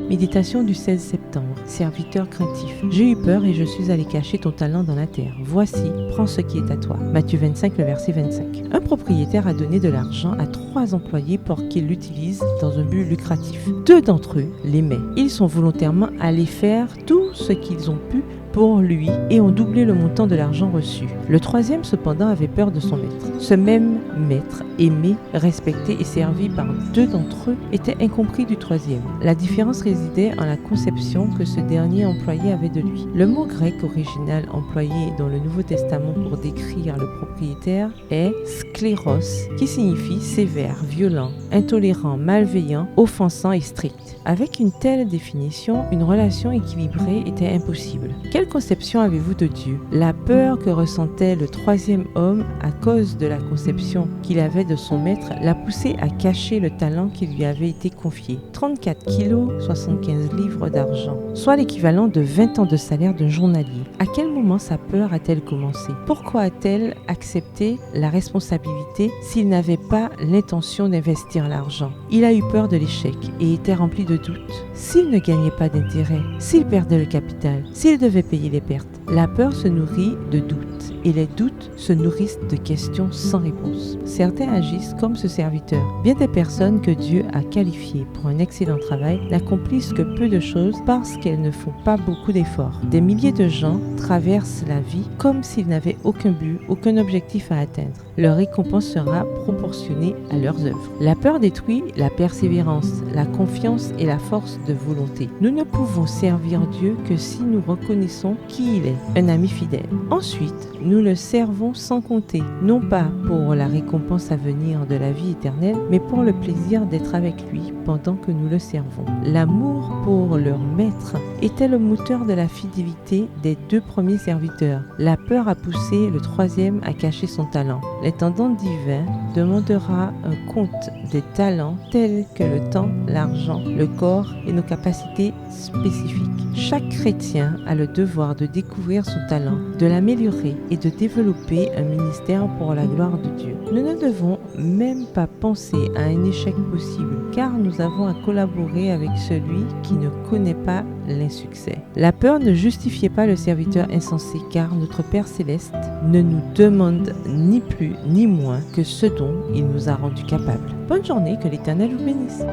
Méditation du 16 septembre. Serviteur craintif. J'ai eu peur et je suis allé cacher ton talent dans la terre. Voici, prends ce qui est à toi. Matthieu 25, le verset 25. Un propriétaire a donné de l'argent à 3 employés pour qu'ils l'utilisent dans un but lucratif. 2 d'entre eux l'aimaient. Ils sont volontairement allés faire tout ce qu'ils ont pu pour lui et ont doublé le montant de l'argent reçu. Le 3e cependant avait peur de son maître. Ce même maître, aimé, respecté et servi par 2 d'entre eux, était incompris du 3e. La différence résidait en la conception que ce dernier employé avait de lui. Le mot grec original employé dans le Nouveau Testament pour décrire le propriétaire est skléros, qui signifie sévère, violent, intolérant, malveillant, offensant et strict. Avec une telle définition, une relation équilibrée était impossible. Quelle conception avez-vous de Dieu? La peur que ressentait le 3e homme à cause de la conception qu'il avait de son maître l'a poussé à cacher le talent qui lui avait été confié. 34 kilos, 75 livres d'argent, soit l'équivalent de 20 ans de salaire d'un journalier. À quel moment sa peur a-t-elle commencé? Pourquoi a-t-elle accepté la responsabilité s'il n'avait pas l'intention d'investir l'argent? Il a eu peur de l'échec et était rempli de doutes. S'il ne gagnait pas d'intérêt, s'il perdait le capital, s'il devait payer les pertes, la peur se nourrit de doutes et les doutes se nourrissent de questions sans réponse. Certains agissent comme ce serviteur. Bien des personnes que Dieu a qualifiées pour un excellent travail n'accomplissent que peu de choses parce qu'elles ne font pas beaucoup d'efforts. Des milliers de gens traversent la vie comme s'ils n'avaient aucun but, aucun objectif à atteindre. Leur récompense sera proportionnée à leurs œuvres. La peur détruit la persévérance, la confiance et la force de volonté. Nous ne pouvons servir Dieu que si nous reconnaissons qui il est, un ami fidèle. Ensuite, nous le servons sans compter, non pas pour la récompense à venir de la vie éternelle, mais pour le plaisir d'être avec lui pendant que nous le servons. L'amour pour leur maître était le moteur de la fidélité des 2 premiers serviteurs. La peur a poussé le 3e à cacher son talent. L'intendant divin demandera un compte des talents tels que le temps, l'argent, le corps et nos capacités spécifiques. Chaque chrétien a le devoir de découvrir son talent, de l'améliorer et de développer un ministère pour la gloire de Dieu. Nous ne devons même pas penser à un échec possible, car nous avons à collaborer avec celui qui ne connaît pas l'insuccès. La peur ne justifiait pas le serviteur insensé, car notre Père Céleste ne nous demande ni plus ni moins que ce dont il nous a rendus capables. Bonne journée, que l'Éternel vous bénisse.